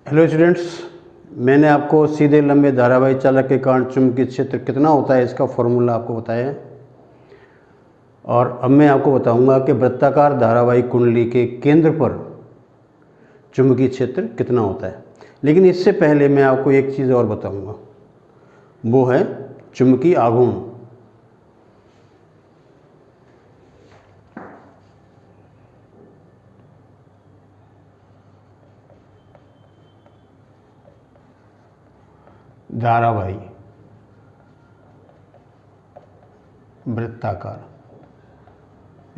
Hello students, मैंने आपको सीधे लंबे धारावाही चालक के कारण चुंबकीय क्षेत्र कितना होता है इसका फॉर्मूला आपको बताया है। और अब मैं आपको बताऊंगा कि वृत्ताकार धारावाही कुंडली के केंद्र पर चुंबकीय क्षेत्र कितना होता है। लेकिन इससे पहले मैं आपको एक चीज़ और बताऊंगा, वो है चुंबकीय आघूर्ण। धारावाही वृत्ताकार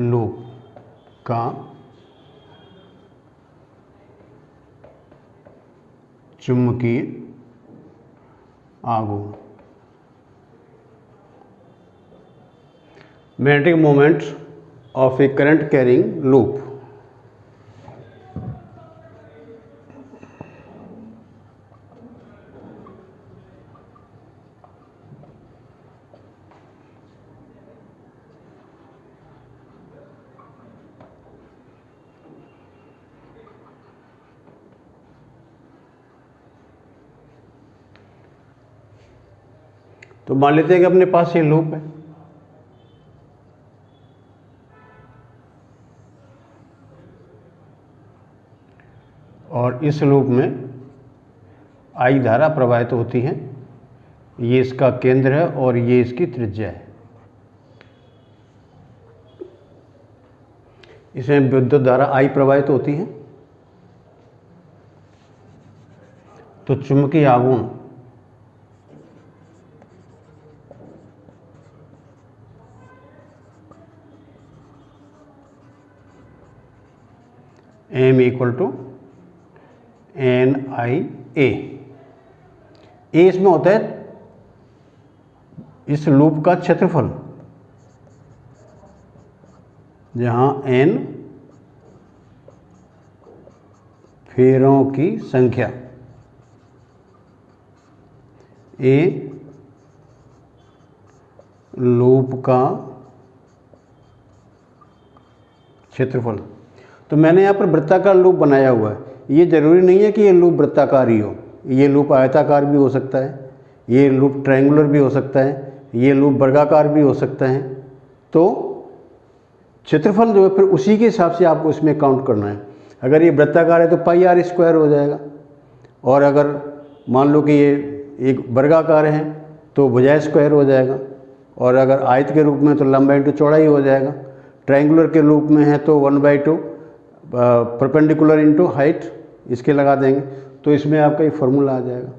लूप का चुंबकीय आघूर्ण, magnetic moment of A current carrying loop. तो मान लेते हैं कि अपने पास ये लूप है और इस लूप में आई धारा प्रवाहित होती है। ये इसका केंद्र है और ये इसकी त्रिज्या है। इसमें विद्युत धारा आई प्रवाहित होती है। तो चुंबकीय आघूर्ण M इक्वल टू NIA। ए इसमें होता है इस लूप का क्षेत्रफल, जहां N फेरों की संख्या, A लूप का क्षेत्रफल। तो मैंने यहाँ पर वृत्ताकार लूप बनाया हुआ है। ये जरूरी नहीं है कि ये लूप वृत्ताकार ही हो, ये लूप आयताकार भी हो सकता है, ये लूप ट्रायंगुलर भी हो सकता है, ये लूप वर्गाकार भी हो सकता है। तो क्षेत्रफल जो है फिर उसी के हिसाब से आपको इसमें काउंट करना है। अगर ये वृत्ताकार है तो पाई आर स्क्वायर हो जाएगा, और अगर मान लो कि ये एक वर्गाकार है तो भुजा स्क्वायर हो जाएगा, और अगर आयत के रूप में तो लंबाई इंटू चौड़ाई हो जाएगा। ट्रायंगुलर के रूप में है तो 1/2 परपेंडिकुलर इंटू हाइट, इसके लगा देंगे तो इसमें आपका ये फॉर्मूला आ जाएगा।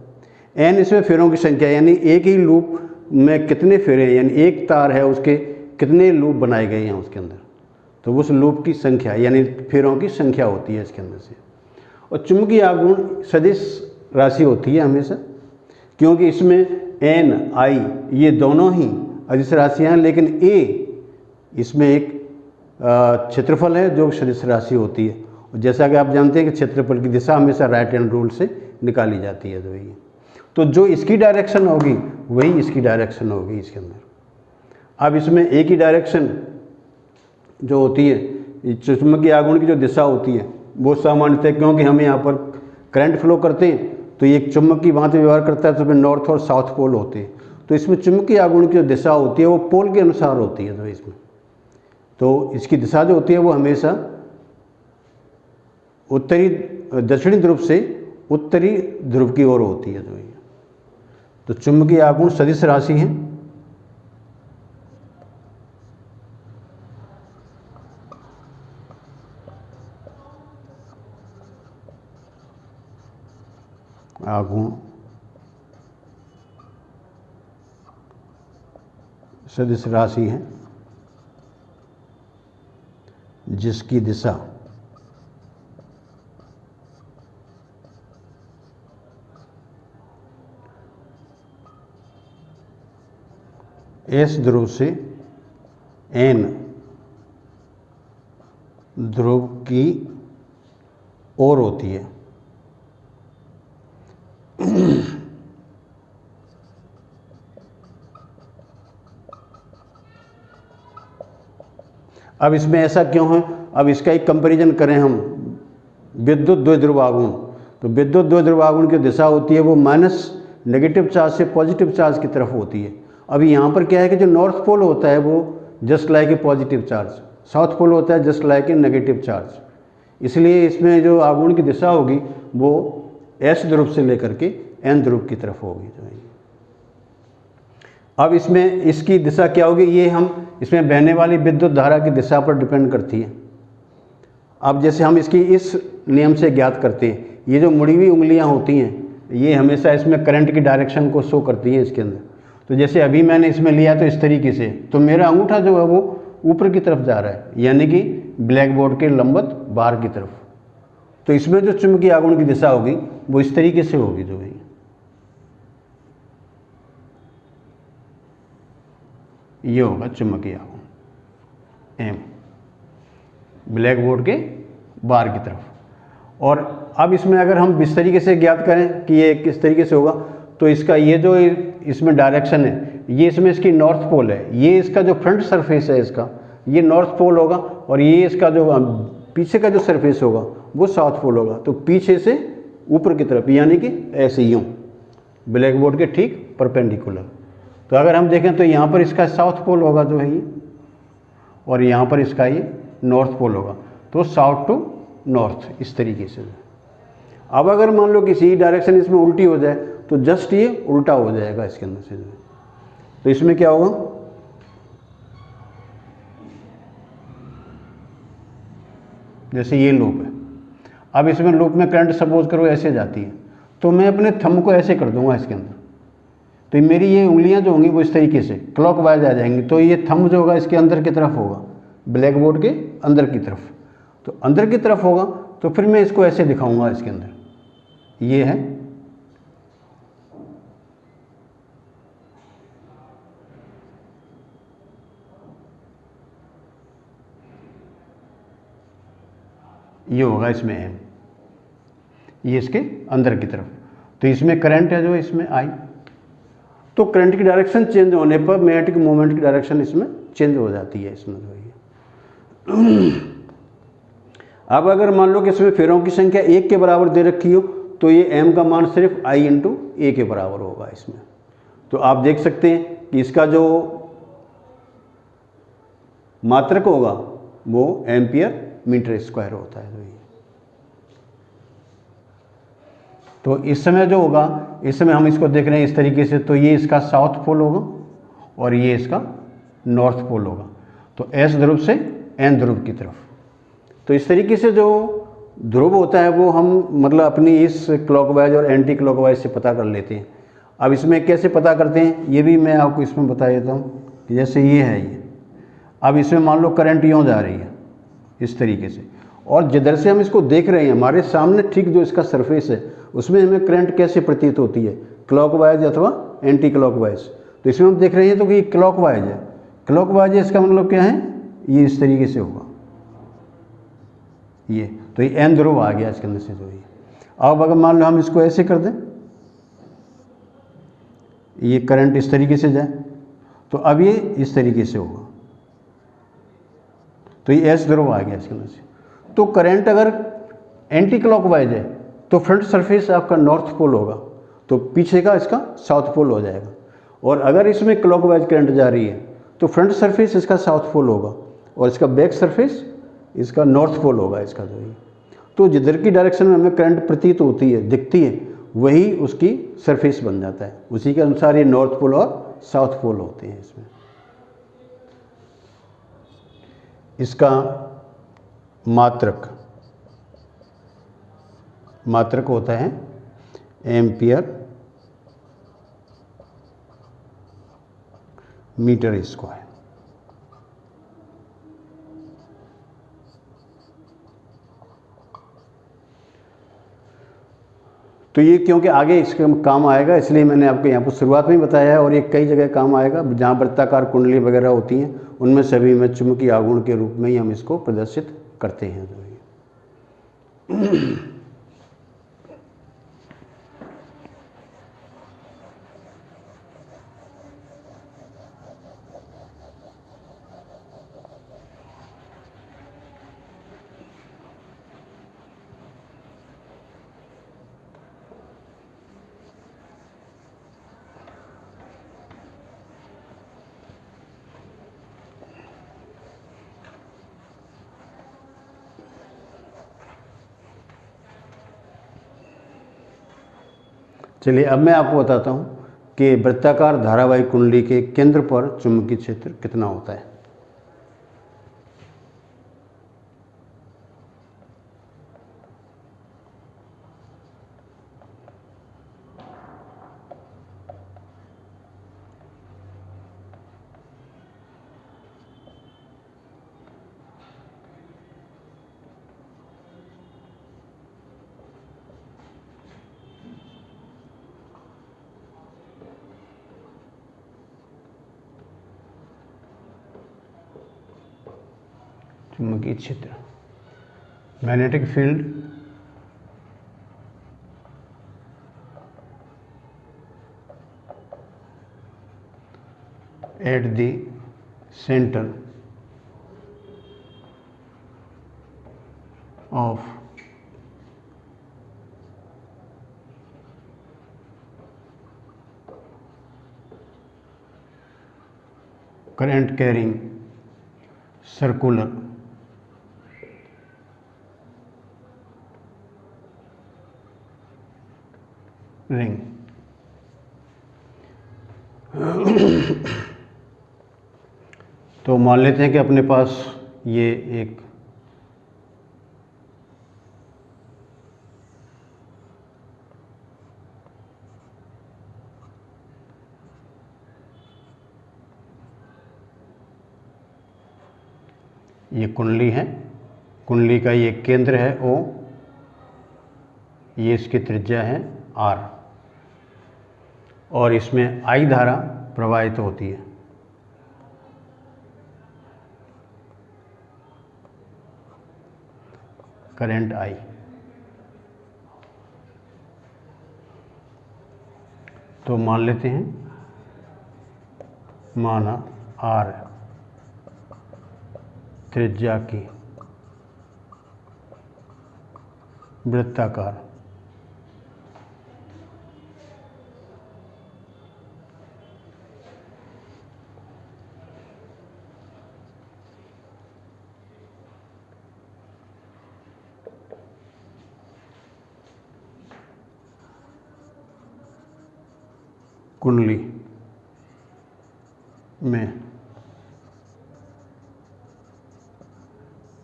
एन इसमें फेरों की संख्या, यानी एक ही लूप में कितने फेरे हैं, यानी एक तार है उसके कितने लूप बनाए गए हैं उसके अंदर, तो उस लूप की संख्या यानी फेरों की संख्या होती है इसके अंदर से। और चुंबकीय आघूर्ण सदिश राशि होती है हमेशा, क्योंकि इसमें एन आई ये दोनों ही अदिश राशियाँ हैं, लेकिन ए इसमें एक क्षेत्रफल है जो सदिश राशि होती है। और जैसा कि आप जानते हैं कि क्षेत्रफल की दिशा हमेशा राइट हैंड रूल से निकाली जाती है। तो जो इसकी डायरेक्शन होगी वही इसकी डायरेक्शन होगी इसके अंदर। अब इसमें एक ही डायरेक्शन जो होती है, चुंबकीय आघूर्ण की जो दिशा होती है वो सामान्यतः, क्योंकि हम यहाँ पर करंट फ्लो करते हैं तो ये एक चुंबक की भांति व्यवहार करता है, तो इसमें नॉर्थ और साउथ पोल होते हैं। तो इसमें चुंबकीय आघूर्ण की जो दिशा होती है वो पोल के अनुसार होती है। तो इसकी दिशा जो होती है वो हमेशा उत्तरी दक्षिणी ध्रुव से उत्तरी ध्रुव की ओर होती है। तो चुंबकीय आघूर्ण सदिश राशि है। आघूर्ण सदिश राशि है जिसकी दिशा एस ध्रुव से एन ध्रुव की ओर होती है। अब इसमें ऐसा क्यों है, अब इसका एक कंपैरिजन करें हम विद्युत द्विध्रुव आघूर्ण, तो विद्युत द्विध्रुव आघूर्ण की दिशा होती है वो माइनस नेगेटिव चार्ज से पॉजिटिव चार्ज की तरफ होती है। अभी यहाँ पर क्या है कि जो नॉर्थ पोल होता है वो just like a positive charge, south pole होता है just like a negative charge, इसलिए इसमें जो आघूर्ण की दिशा होगी वो एस ध्रुव से लेकर के एन ध्रुव की तरफ होगी जो है। अब इसमें इसकी दिशा क्या होगी, ये हम इसमें बहने वाली विद्युत धारा की दिशा पर डिपेंड करती है। अब जैसे हम इसकी इस नियम से ज्ञात करते हैं, ये जो मुड़ी हुई उंगलियां होती हैं ये हमेशा इसमें करंट की डायरेक्शन को शो करती हैं इसके अंदर। तो जैसे अभी मैंने इसमें लिया तो इस तरीके से, तो मेरा अंगूठा जो है वो ऊपर की तरफ जा रहा है, यानी कि ब्लैक बोर्ड के लंबवत बाहर की तरफ। तो इसमें जो चुंबकीय आघूर्ण की दिशा होगी वो इस तरीके से होगी जो है, ये होगा चुंबकीय आघूर्ण एम ब्लैक बोर्ड के बाहर की तरफ। और अब इसमें अगर हम इस तरीके से ज्ञात करें कि ये किस तरीके से होगा, तो इसका ये जो इसमें डायरेक्शन है, ये इसमें इसकी नॉर्थ पोल है, ये इसका जो फ्रंट सरफेस है इसका ये नॉर्थ पोल होगा, और ये इसका जो पीछे का जो सरफेस होगा वो साउथ पोल होगा। तो पीछे से ऊपर की तरफ, यानी कि ऐसे यूँ ब्लैक बोर्ड के ठीक परपेंडिकुलर। तो अगर हम देखें तो यहाँ पर इसका साउथ पोल होगा जो है ये, और यहाँ पर इसका ये नॉर्थ पोल होगा। तो साउथ टू नॉर्थ इस तरीके से। अब अगर मान लो किसी डायरेक्शन इसमें उल्टी हो जाए तो जस्ट ये उल्टा हो जाएगा इसके अंदर से। तो इसमें क्या होगा, जैसे ये लूप है, अब इसमें लूप में करंट सपोज करो ऐसे जाती है, तो मैं अपने थंब को ऐसे कर दूंगा इसके अंदर, तो मेरी ये उंगलियां जो होंगी वो इस तरीके से क्लॉकवाइज आ जाएंगी। तो ये थंब जो होगा इसके अंदर की तरफ होगा, ब्लैक बोर्ड के अंदर की तरफ। तो अंदर की तरफ होगा तो फिर मैं इसको ऐसे दिखाऊंगा इसके अंदर, ये है ये होगा इसमें एम, ये इसके अंदर की तरफ। तो इसमें करंट है जो इसमें आई, तो करंट की डायरेक्शन चेंज होने पर मैग्नेटिक मोमेंट की डायरेक्शन इसमें चेंज हो जाती है इसमें जो है। अब अगर मान लो कि इसमें फेरों की संख्या 1 के बराबर दे रखी हो तो ये m का मान सिर्फ I इंटू ए के बराबर होगा इसमें। तो आप देख सकते हैं कि इसका जो मात्रक होगा वो एम्पियर मीटर स्क्वायर होता है। तो इस समय जो होगा, इस समय हम इसको देख रहे हैं इस तरीके से, तो ये इसका साउथ पोल होगा और ये इसका नॉर्थ पोल होगा। तो एस ध्रुव से एन ध्रुव की तरफ। तो इस तरीके से जो ध्रुव होता है वो हम मतलब अपनी इस क्लॉकवाइज और एंटी क्लॉकवाइज से पता कर लेते हैं। अब इसमें कैसे पता करते हैं ये भी मैं आपको इसमें बता देता हूँ कि जैसे ये है ये, अब इसमें मान लो करंट यूँ जा रही है इस तरीके से, और जिधर से हम इसको देख रहे हैं हमारे सामने ठीक जो इसका सरफेस है उसमें हमें करंट कैसे प्रतीत होती है, क्लॉकवाइज अथवा एंटी क्लॉकवाइज। तो इसमें हम देख रहे हैं तो कि क्लॉकवाइज है, क्लॉकवाइज है, इसका मतलब क्या है, ये इस तरीके से होगा ये। तो ये एन ध्रुव आ गया इसके अंदर से जो ये। अब अगर मान लो हम इसको ऐसे कर दें, ये करंट इस तरीके से जाए तो अब ये इस तरीके से होगा, तो ये एस ध्रुव आ गया इसके अंदर से। तो करंट अगर एंटी क्लॉकवाइज है तो फ्रंट सरफेस आपका नॉर्थ पोल होगा, तो पीछे का इसका साउथ पोल हो जाएगा। और अगर इसमें क्लॉकवाइज करंट जा रही है तो फ्रंट सरफेस इसका साउथ पोल होगा और इसका बैक सरफेस इसका नॉर्थ पोल होगा इसका जो है। तो जिधर की डायरेक्शन में हमें करंट प्रतीत होती है, दिखती है, वही उसकी सरफेस बन जाता है। उसी के अनुसार ये नॉर्थ पोल और साउथ पोल होते हैं इसमें। इसका मात्रक होता है एम्पियर मीटर स्क्वायर। तो ये क्योंकि आगे इसके काम आएगा इसलिए मैंने आपको यहाँ पर शुरुआत में ही बताया है, और ये कई जगह काम आएगा जहाँ वृत्ताकार कुंडली वगैरह होती हैं उनमें सभी में चुंबकीय आघूर्ण के रूप में ही हम इसको प्रदर्शित करते हैं। चलिए अब मैं आपको बताता हूँ कि वृत्ताकार धारावाहिक कुंडली के केंद्र पर चुंबकीय क्षेत्र कितना होता है। चुंबकीय क्षेत्र, magnetic field at the centre of current carrying circular ring. तो मान लेते हैं कि अपने पास ये एक ये कुंडली है, कुंडली का ये केंद्र है O, ये इसकी त्रिज्या है R और इसमें I धारा प्रवाहित होती है। Current I। तो मान लेते हैं, माना R त्रिज्या की वृत्ताकार कुंडली में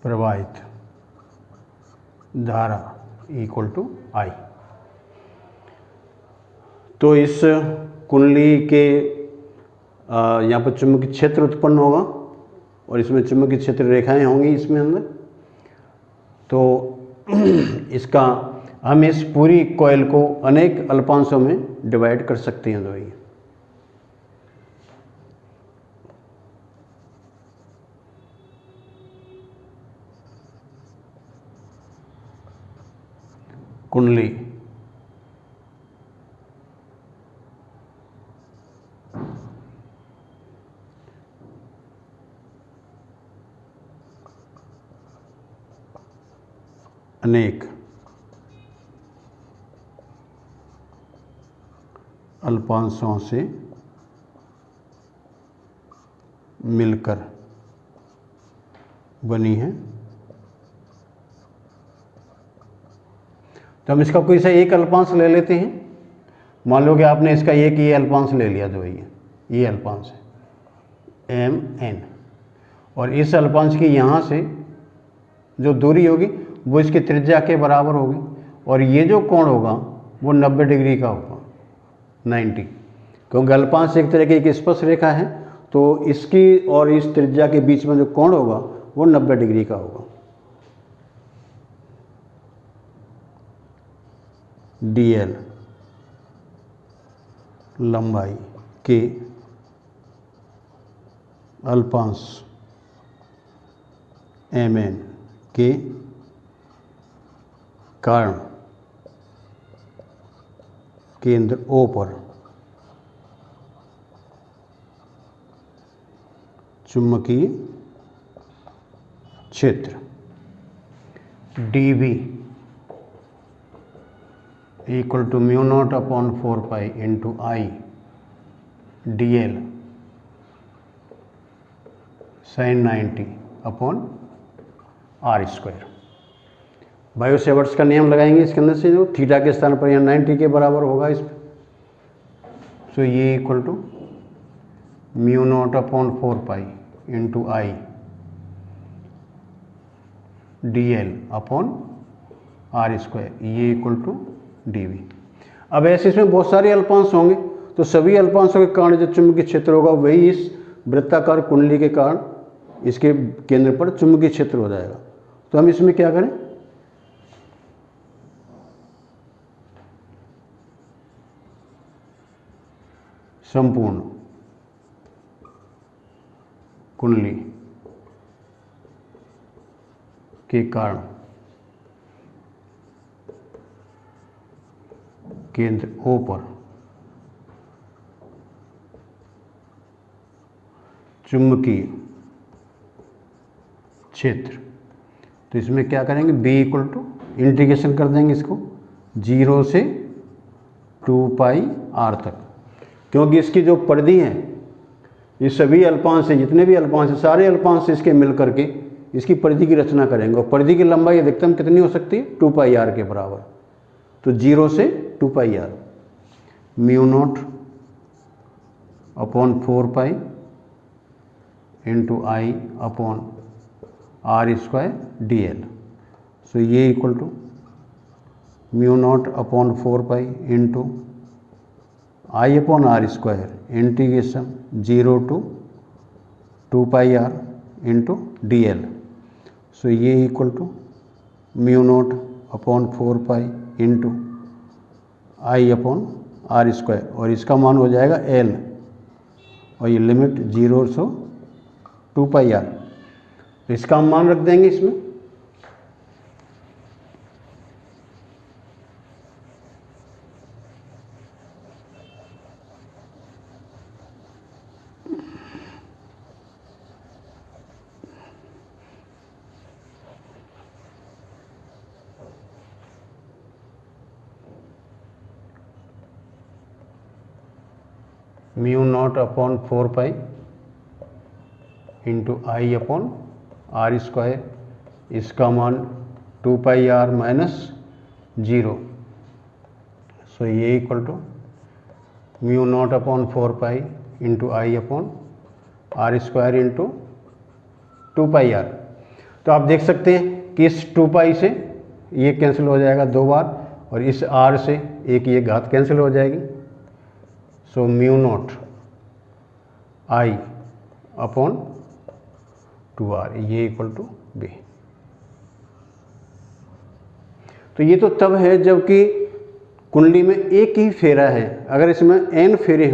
प्रवाहित धारा इक्वल टू I। तो इस कुंडली के यहाँ पर चुंबकीय क्षेत्र उत्पन्न होगा और इसमें चुंबकीय क्षेत्र रेखाएं होंगी इसमें अंदर। तो इसका हम इस पूरी कॉइल को अनेक अल्पांशों में डिवाइड कर सकते हैं। दोई कुंडली अनेक अल्पांशों से मिलकर बनी है। तो हम इसका कोई सा एक अल्पांश ले लेते हैं। मान लो कि आपने इसका एक ये अल्पांश ले लिया, तो ये अल्पांश है mn, और इस अल्पांश की यहाँ से जो दूरी होगी वो इसकी त्रिज्या के बराबर होगी, और ये जो कोण होगा वो 90 डिग्री का होगा, 90, क्योंकि अल्पांश एक तरह की एक स्पर्श रेखा है। तो इसकी और इस त्रिज्या के बीच में जो कोण होगा वो 90 डिग्री का होगा। dl लंबाई के अल्पांश mn के कारण केंद्र O पर चुंबकीय क्षेत्र dV equal to mu not upon 4 pi into I dl sin 90 upon R square. Biot Savart's का नियम लगाएंगे इसके अंदर से, जो थीटा के स्थान पर यहाँ 90 के बराबर होगा इस सो ये equal to mu not upon 4 pi into I D L upon R square, ये इक्वल टू डी वी। अब ऐसे इसमें बहुत सारे अल्पांश होंगे, तो सभी अल्पांशों के कारण जो चुंबकीय क्षेत्र होगा वही इस वृत्ताकार कुंडली के कारण इसके केंद्र पर चुंबकीय क्षेत्र हो जाएगा। तो हम इसमें क्या करें, संपूर्ण कुंडली के कारण केंद्र O पर चुंबकीय क्षेत्र, तो इसमें क्या करेंगे, B इक्वल टू इंटीग्रेशन कर देंगे इसको 0 से 2 पाई r तक, क्योंकि इसकी जो परिधि है ये सभी अल्पांश है, जितने भी अल्पांश हैं सारे अल्पांश इसके मिल करके इसकी परिधि की रचना करेंगे, और परिधि की लंबाई अधिकतम कितनी हो सकती है, 2 पाई r के बराबर। तो 0 से 2 pi r, mu not upon 4 pi into I upon R square D L. So ये equal to mu not upon 4 pi into I upon R square integration 0 to 2 pi R into D L. So ये equal to mu not upon 4 pi into I upon R square, और इसका मान हो जाएगा L, और ये limit 0 से 2 pi R, तो इसका हम मान रख देंगे इसमें। Mu not upon 4 pi into I upon R square, इसका मान 2 पाई आर माइनस 0। सो ये equal to mu not upon 4 pi into I upon R square into 2 pi R. तो आप देख सकते हैं कि इस 2 पाई से ये कैंसिल हो जाएगा 2 बार, और इस आर से एक ये घात कैंसिल हो जाएगी। So mu not I upon 2r, ये इक्वल टू बी। तो ये तो तब है जबकि कुंडली में एक ही फेरा है, अगर इसमें n फेरे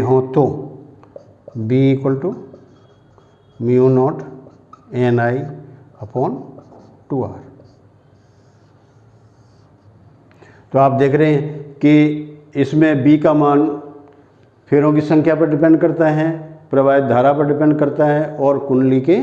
हों तो b equal to mu not N I upon 2r। तो आप देख रहे हैं कि इसमें b का मान फेरों की संख्या पर डिपेंड करता है, प्रवाहित धारा पर डिपेंड करता है, और कुंडली के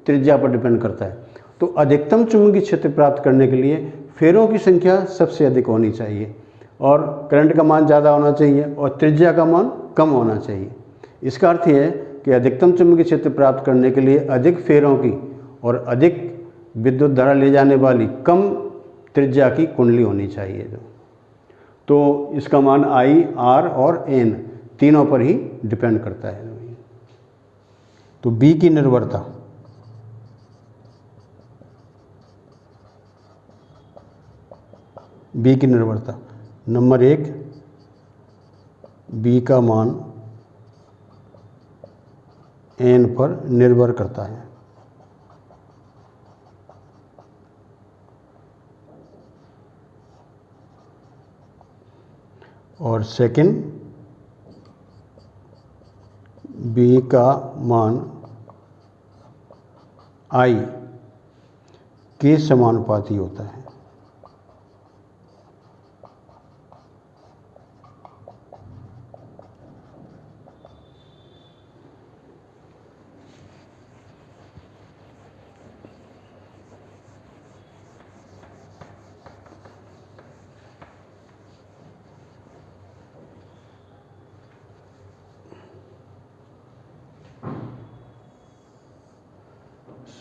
त्रिज्या पर डिपेंड करता है। तो अधिकतम चुंबकीय क्षेत्र प्राप्त करने के लिए फेरों की संख्या सबसे अधिक होनी चाहिए, और करंट का मान ज़्यादा होना चाहिए, और त्रिज्या का मान कम होना चाहिए। इसका अर्थ यह है कि अधिकतम चुंबकीय क्षेत्र प्राप्त करने के लिए अधिक फेरों की और अधिक विद्युत धारा ले जाने वाली कम त्रिज्या की कुंडली होनी चाहिए। तो इसका मान आई, आर और एन तीनों पर ही डिपेंड करता है। तो बी की निर्भरता, बी की निर्भरता नंबर 1, बी का मान एन पर निर्भर करता है। और सेकंड, बी का मान आई के समानुपाती होता है।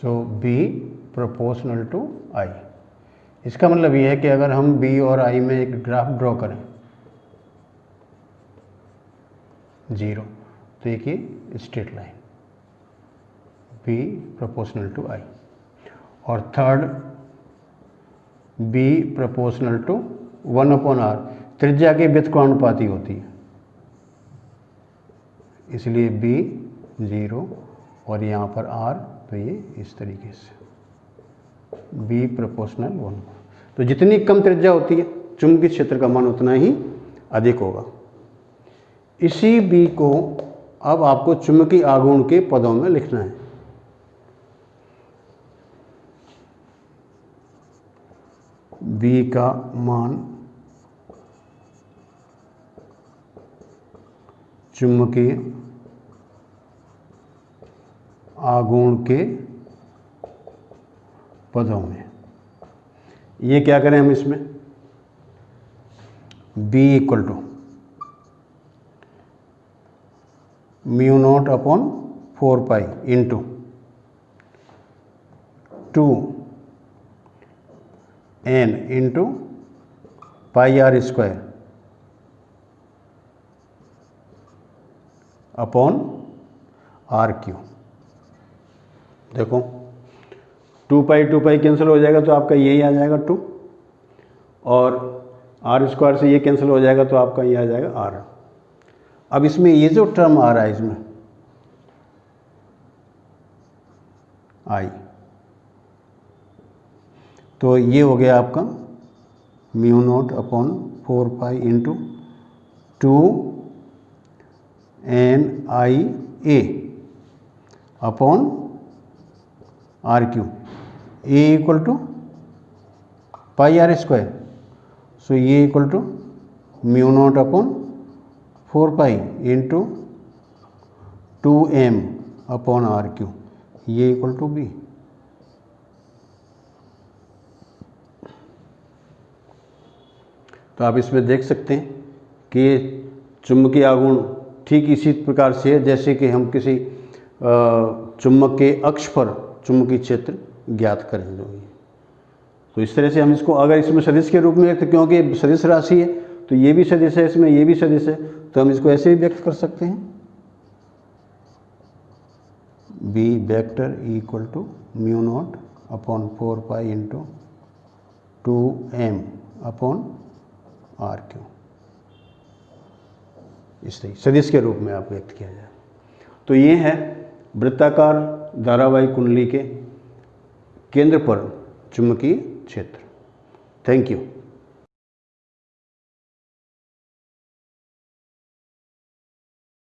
सो बी प्रोपोर्शनल टू आई। इसका मतलब ये है कि अगर हम बी और आई में एक ग्राफ ड्रॉ करें 0, तो एक ये straight line B proportional to I, और third B proportional to 1/r, त्रिज्या की व्युत्क्रमानुपाती होती है, इसलिए बी 0 और यहाँ पर r, तो ये इस तरीके से बी प्रोपोर्शनल 1। तो जितनी कम त्रिज्या होती है चुंबकीय क्षेत्र का मान उतना ही अधिक होगा। इसी बी को अब आपको चुंबकीय आघूर्ण के पदों में लिखना है। बी का मान चुंबकीय आघूर्ण के पदों में, ये क्या करें हम इसमें, B equal to μ0/4π into 2n into πr² upon RQ। देखो 2π कैंसिल हो जाएगा तो आपका यही आ जाएगा 2, और r² से ये कैंसिल हो जाएगा तो आपका ये आ जाएगा r। अब इसमें ये जो टर्म आ रहा है इसमें i, तो ये हो गया आपका μ0/4π into 2NIA upon RQ, A equal to πr², so ये equal to μ0/4π into 2m upon RQ, ये इक्वल टू B। तो आप इसमें देख सकते हैं कि ये चुंबकीय आघूर्ण ठीक इसी प्रकार से है जैसे कि हम किसी चुंबक के अक्ष पर चुंबकीय क्षेत्र ज्ञात करेंगे। तो इस तरह से हम इसको, अगर इसमें सदिश के रूप में व्यक्त, क्योंकि सदिश राशि है तो ये भी सदिश है, इसमें ये भी सदिश है, तो हम इसको ऐसे भी व्यक्त कर सकते हैं, B vector equal to μ0/4π into 2m upon RQ, इस तरह सदिश के रूप में आप व्यक्त किया जाए। तो ये है वृत्ताकार धारावाही कुंडली के केंद्र पर चुंबकीय क्षेत्र। Thank you.